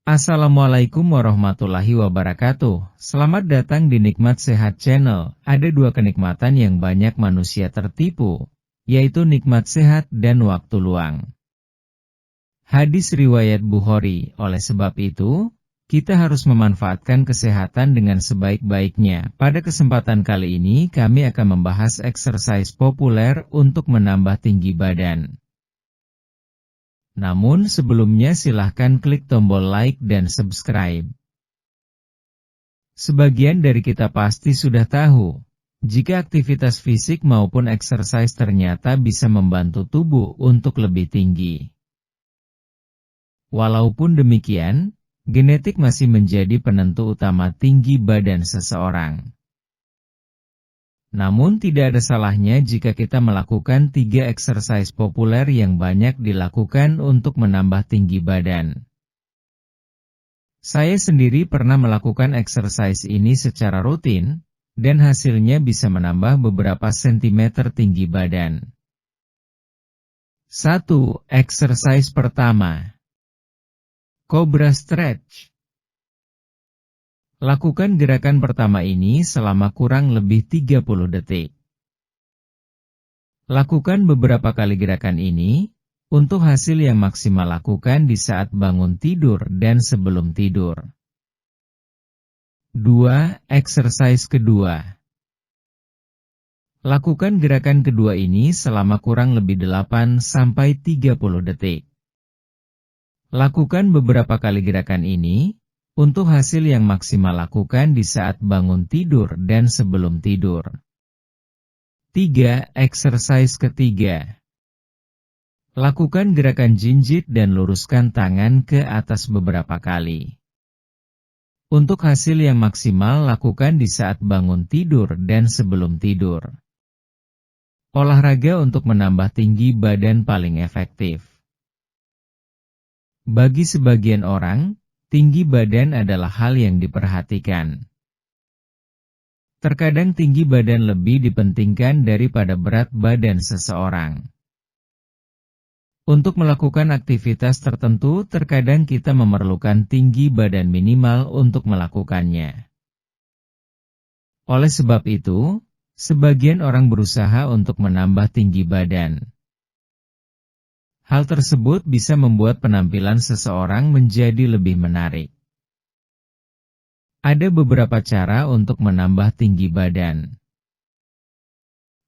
Assalamualaikum warahmatullahi wabarakatuh. Selamat datang di Nikmat Sehat Channel. Ada dua kenikmatan yang banyak manusia tertipu, yaitu nikmat sehat dan waktu luang. Hadis riwayat Bukhari. Oleh sebab itu, kita harus memanfaatkan kesehatan dengan sebaik-baiknya. Pada kesempatan kali ini, kami akan membahas exercise populer untuk menambah tinggi badan. Namun sebelumnya silahkan klik tombol like dan subscribe. Sebagian dari kita pasti sudah tahu, jika aktivitas fisik maupun exercise ternyata bisa membantu tubuh untuk lebih tinggi. Walaupun demikian, genetik masih menjadi penentu utama tinggi badan seseorang. Namun tidak ada salahnya jika kita melakukan 3 exercise populer yang banyak dilakukan untuk menambah tinggi badan. Saya sendiri pernah melakukan exercise ini secara rutin, dan hasilnya bisa menambah beberapa sentimeter tinggi badan. 1. Exercise pertama. Cobra Stretch. Lakukan gerakan pertama ini selama kurang lebih 30 detik. Lakukan beberapa kali gerakan ini, untuk hasil yang maksimal lakukan di saat bangun tidur dan sebelum tidur. 2. Exercise kedua. Lakukan gerakan kedua ini selama kurang lebih 8-30 detik. Lakukan beberapa kali gerakan ini, untuk hasil yang maksimal lakukan di saat bangun tidur dan sebelum tidur. 3. Exercise ketiga. Lakukan gerakan jinjit dan luruskan tangan ke atas beberapa kali. Untuk hasil yang maksimal lakukan di saat bangun tidur dan sebelum tidur. Olahraga untuk menambah tinggi badan paling efektif. Bagi sebagian orang, tinggi badan adalah hal yang diperhatikan. Terkadang tinggi badan lebih dipentingkan daripada berat badan seseorang. Untuk melakukan aktivitas tertentu, terkadang kita memerlukan tinggi badan minimal untuk melakukannya. Oleh sebab itu, sebagian orang berusaha untuk menambah tinggi badan. Hal tersebut bisa membuat penampilan seseorang menjadi lebih menarik. Ada beberapa cara untuk menambah tinggi badan.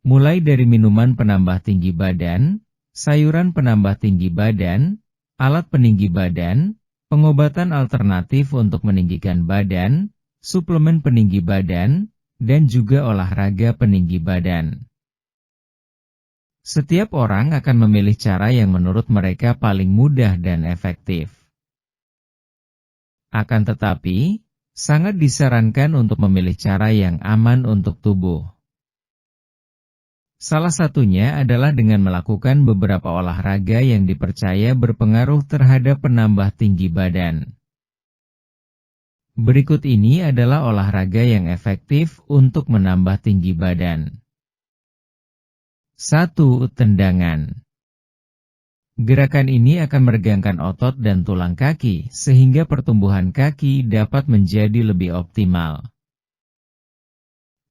Mulai dari minuman penambah tinggi badan, sayuran penambah tinggi badan, alat peninggi badan, pengobatan alternatif untuk meninggikan badan, suplemen peninggi badan, dan juga olahraga peninggi badan. Setiap orang akan memilih cara yang menurut mereka paling mudah dan efektif. Akan tetapi, sangat disarankan untuk memilih cara yang aman untuk tubuh. Salah satunya adalah dengan melakukan beberapa olahraga yang dipercaya berpengaruh terhadap penambah tinggi badan. Berikut ini adalah olahraga yang efektif untuk menambah tinggi badan. 1. Tendangan. Gerakan ini akan meregangkan otot dan tulang kaki, sehingga pertumbuhan kaki dapat menjadi lebih optimal.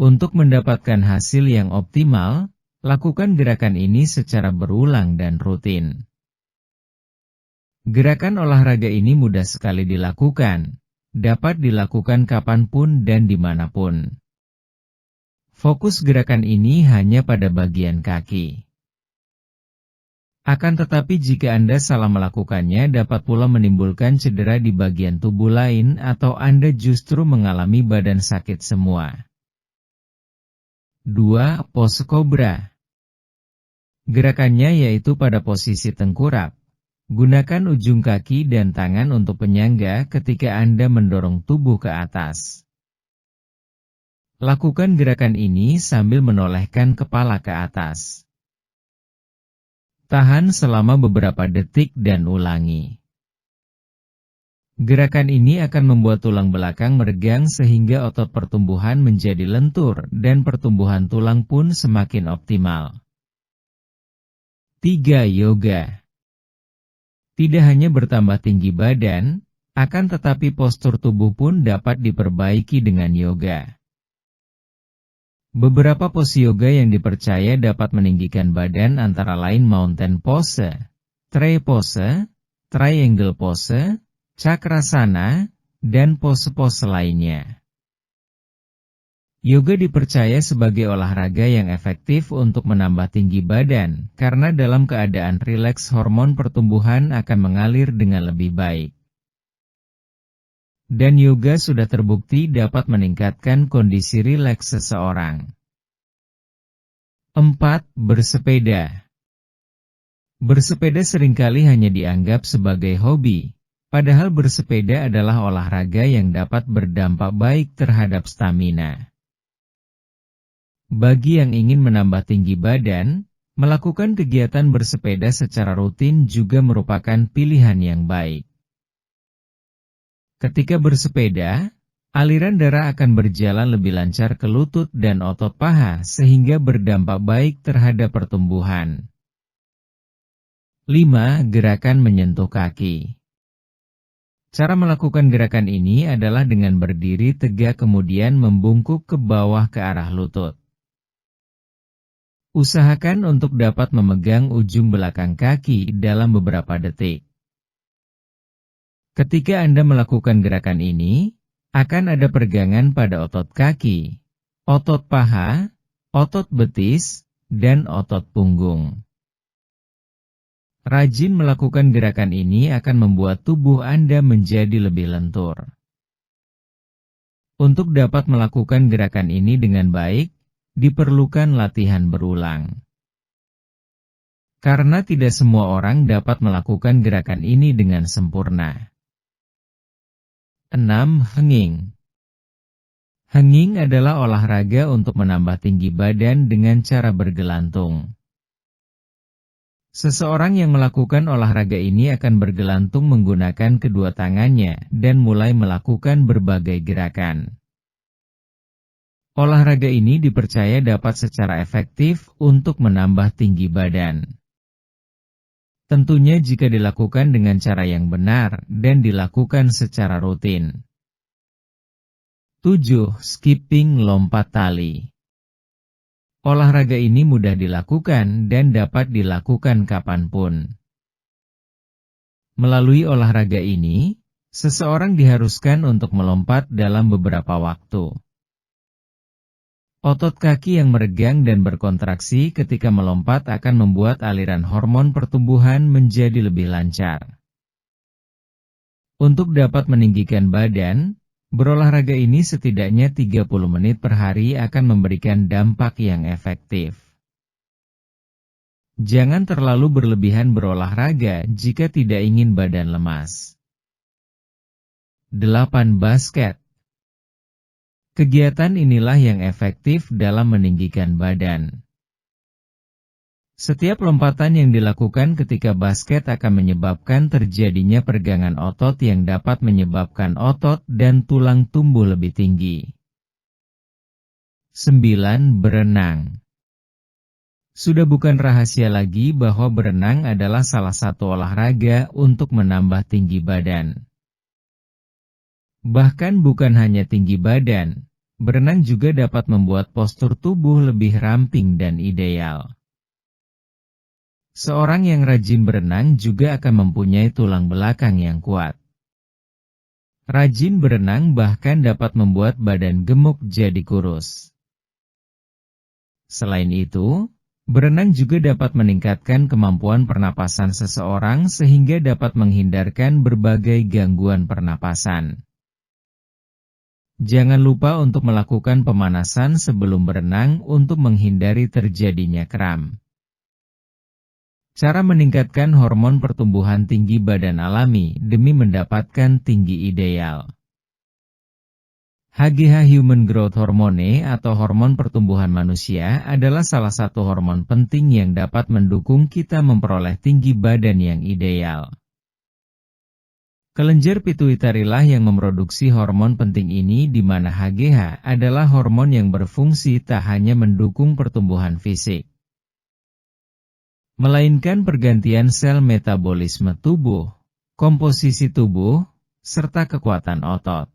Untuk mendapatkan hasil yang optimal, lakukan gerakan ini secara berulang dan rutin. Gerakan olahraga ini mudah sekali dilakukan, dapat dilakukan kapanpun dan dimanapun. Fokus gerakan ini hanya pada bagian kaki. Akan tetapi jika Anda salah melakukannya dapat pula menimbulkan cedera di bagian tubuh lain atau Anda justru mengalami badan sakit semua. 2. Pose Cobra. Gerakannya yaitu pada posisi tengkurap. Gunakan ujung kaki dan tangan untuk penyangga ketika Anda mendorong tubuh ke atas. Lakukan gerakan ini sambil menolehkan kepala ke atas. Tahan selama beberapa detik dan ulangi. Gerakan ini akan membuat tulang belakang meregang sehingga otot pertumbuhan menjadi lentur dan pertumbuhan tulang pun semakin optimal. 3. Yoga. Tidak hanya bertambah tinggi badan, Akan tetapi postur tubuh pun dapat diperbaiki dengan yoga. Beberapa pose yoga yang dipercaya dapat meninggikan badan antara lain mountain pose, tree pose, triangle pose, cakrasana, dan pose-pose lainnya. Yoga dipercaya sebagai olahraga yang efektif untuk menambah tinggi badan, karena dalam keadaan rileks hormon pertumbuhan akan mengalir dengan lebih baik. Dan yoga sudah terbukti dapat meningkatkan kondisi rileks seseorang. 4. Bersepeda. Bersepeda seringkali hanya dianggap sebagai hobi, padahal bersepeda adalah olahraga yang dapat berdampak baik terhadap stamina. Bagi yang ingin menambah tinggi badan, melakukan kegiatan bersepeda secara rutin juga merupakan pilihan yang baik. Ketika bersepeda, aliran darah akan berjalan lebih lancar ke lutut dan otot paha sehingga berdampak baik terhadap pertumbuhan. 5. Gerakan menyentuh kaki. Cara melakukan gerakan ini adalah dengan berdiri tegak kemudian membungkuk ke bawah ke arah lutut. Usahakan untuk dapat memegang ujung belakang kaki dalam beberapa detik. Ketika Anda melakukan gerakan ini, akan ada pergangan pada otot kaki, otot paha, otot betis, dan otot punggung. Rajin melakukan gerakan ini akan membuat tubuh Anda menjadi lebih lentur. Untuk dapat melakukan gerakan ini dengan baik, diperlukan latihan berulang. Karena tidak semua orang dapat melakukan gerakan ini dengan sempurna. 6. Henging. Henging adalah olahraga untuk menambah tinggi badan dengan cara bergelantung. Seseorang yang melakukan olahraga ini akan bergelantung menggunakan kedua tangannya dan mulai melakukan berbagai gerakan. Olahraga ini dipercaya dapat secara efektif untuk menambah tinggi badan. Tentunya jika dilakukan dengan cara yang benar dan dilakukan secara rutin. 7. Skipping lompat tali. Olahraga ini mudah dilakukan dan dapat dilakukan kapanpun. Melalui olahraga ini, seseorang diharuskan untuk melompat dalam beberapa waktu. Otot kaki yang meregang dan berkontraksi ketika melompat akan membuat aliran hormon pertumbuhan menjadi lebih lancar. Untuk dapat meninggikan badan, berolahraga ini setidaknya 30 menit per hari akan memberikan dampak yang efektif. Jangan terlalu berlebihan berolahraga jika tidak ingin badan lemas. 8. Basket. Kegiatan inilah yang efektif dalam meninggikan badan. Setiap lompatan yang dilakukan ketika basket akan menyebabkan terjadinya pergangan otot yang dapat menyebabkan otot dan tulang tumbuh lebih tinggi. 9. Berenang. Sudah bukan rahasia lagi bahwa berenang adalah salah satu olahraga untuk menambah tinggi badan. Bahkan bukan hanya tinggi badan, berenang juga dapat membuat postur tubuh lebih ramping dan ideal. Seorang yang rajin berenang juga akan mempunyai tulang belakang yang kuat. Rajin berenang bahkan dapat membuat badan gemuk jadi kurus. Selain itu, berenang juga dapat meningkatkan kemampuan pernapasan seseorang sehingga dapat menghindarkan berbagai gangguan pernapasan. Jangan lupa untuk melakukan pemanasan sebelum berenang untuk menghindari terjadinya kram. Cara meningkatkan hormon pertumbuhan tinggi badan alami demi mendapatkan tinggi ideal. HGH Human Growth Hormone atau hormon pertumbuhan manusia adalah salah satu hormon penting yang dapat mendukung kita memperoleh tinggi badan yang ideal. Kelenjar pituitari lah yang memproduksi hormon penting ini di mana HGH adalah hormon yang berfungsi tak hanya mendukung pertumbuhan fisik, melainkan pergantian sel metabolisme tubuh, komposisi tubuh, serta kekuatan otot.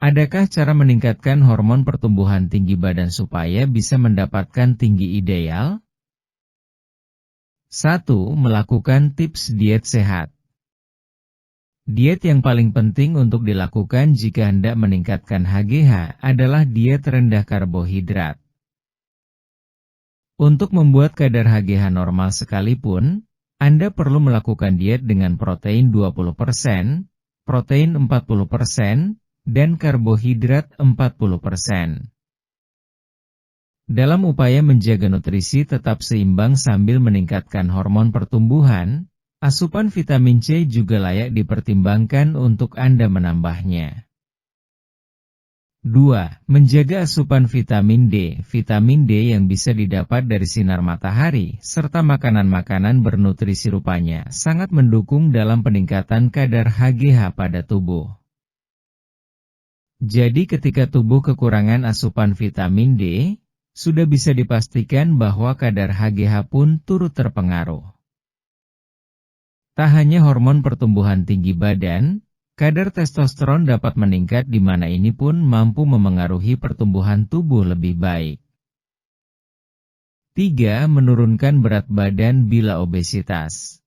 Adakah cara meningkatkan hormon pertumbuhan tinggi badan supaya bisa mendapatkan tinggi ideal? 1. Melakukan tips diet sehat. Diet yang paling penting untuk dilakukan jika hendak meningkatkan HGH adalah diet rendah karbohidrat. Untuk membuat kadar HGH normal sekalipun, Anda perlu melakukan diet dengan protein 20%, protein 40%, dan karbohidrat 40%. Dalam upaya menjaga nutrisi tetap seimbang sambil meningkatkan hormon pertumbuhan, asupan vitamin C juga layak dipertimbangkan untuk Anda menambahnya. 2. Menjaga asupan vitamin D. Vitamin D yang bisa didapat dari sinar matahari, serta makanan-makanan bernutrisi rupanya, sangat mendukung dalam peningkatan kadar HGH pada tubuh. Jadi ketika tubuh kekurangan asupan vitamin D, sudah bisa dipastikan bahwa kadar HGH pun turut terpengaruh. Tak hanya hormon pertumbuhan tinggi badan, kadar testosteron dapat meningkat di mana ini pun mampu memengaruhi pertumbuhan tubuh lebih baik. 3. Menurunkan berat badan bila obesitas.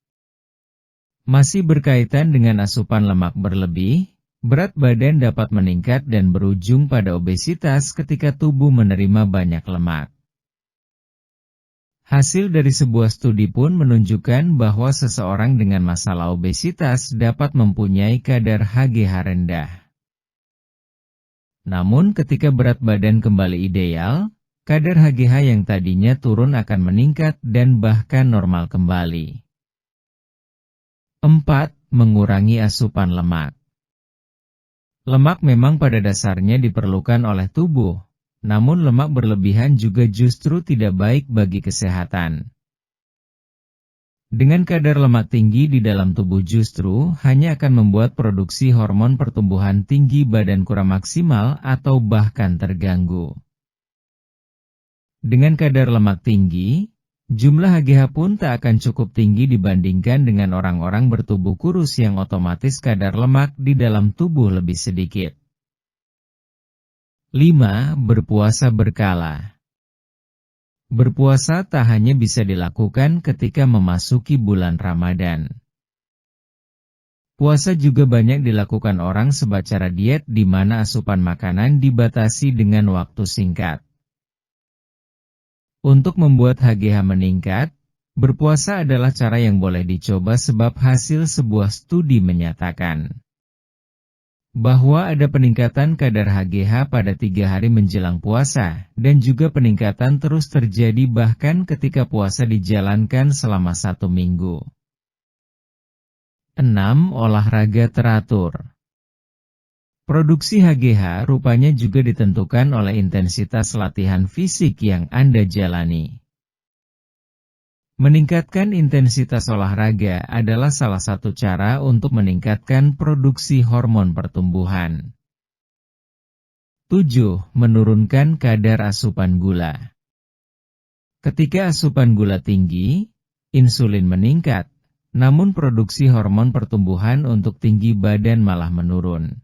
Masih berkaitan dengan asupan lemak berlebih, berat badan dapat meningkat dan berujung pada obesitas ketika tubuh menerima banyak lemak. Hasil dari sebuah studi pun menunjukkan bahwa seseorang dengan masalah obesitas dapat mempunyai kadar HGH rendah. Namun ketika berat badan kembali ideal, kadar HGH yang tadinya turun akan meningkat dan bahkan normal kembali. 4. Mengurangi asupan lemak. Lemak memang pada dasarnya diperlukan oleh tubuh, namun lemak berlebihan juga justru tidak baik bagi kesehatan. Dengan kadar lemak tinggi di dalam tubuh justru hanya akan membuat produksi hormon pertumbuhan tinggi badan kurang maksimal atau bahkan terganggu. Dengan kadar lemak tinggi, jumlah HGH pun tak akan cukup tinggi dibandingkan dengan orang-orang bertubuh kurus yang otomatis kadar lemak di dalam tubuh lebih sedikit. 5. Berpuasa berkala. Berpuasa tak hanya bisa dilakukan ketika memasuki bulan Ramadan. Puasa juga banyak dilakukan orang secara diet di mana asupan makanan dibatasi dengan waktu singkat. Untuk membuat HGH meningkat, berpuasa adalah cara yang boleh dicoba sebab hasil sebuah studi menyatakan bahwa ada peningkatan kadar HGH pada 3 hari menjelang puasa, dan juga peningkatan terus terjadi bahkan ketika puasa dijalankan selama 1 minggu. 6. Olahraga teratur. Produksi HGH rupanya juga ditentukan oleh intensitas latihan fisik yang Anda jalani. Meningkatkan intensitas olahraga adalah salah satu cara untuk meningkatkan produksi hormon pertumbuhan. 7. Menurunkan kadar asupan gula. Ketika asupan gula tinggi, insulin meningkat, namun produksi hormon pertumbuhan untuk tinggi badan malah menurun.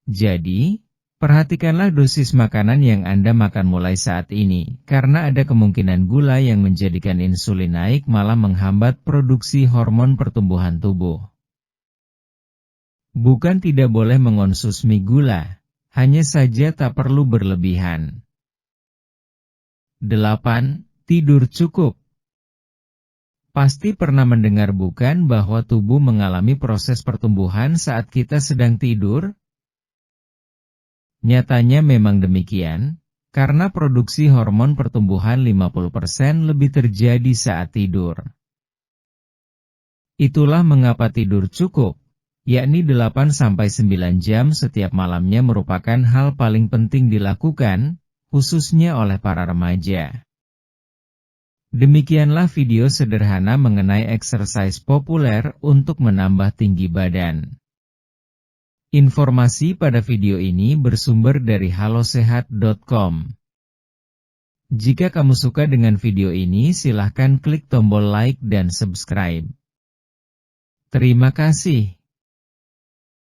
Jadi, perhatikanlah dosis makanan yang Anda makan mulai saat ini, karena ada kemungkinan gula yang menjadikan insulin naik malah menghambat produksi hormon pertumbuhan tubuh. Bukan tidak boleh mengonsumsi gula, hanya saja tak perlu berlebihan. 8. Tidur cukup. Pasti pernah mendengar bukan bahwa tubuh mengalami proses pertumbuhan saat kita sedang tidur? Nyatanya memang demikian, karena produksi hormon pertumbuhan 50% lebih terjadi saat tidur. Itulah mengapa tidur cukup, yakni 8-9 jam setiap malamnya merupakan hal paling penting dilakukan, khususnya oleh para remaja. Demikianlah video sederhana mengenai exercise populer untuk menambah tinggi badan. Informasi pada video ini bersumber dari halosehat.com. Jika kamu suka dengan video ini silahkan klik tombol like dan subscribe. Terima kasih.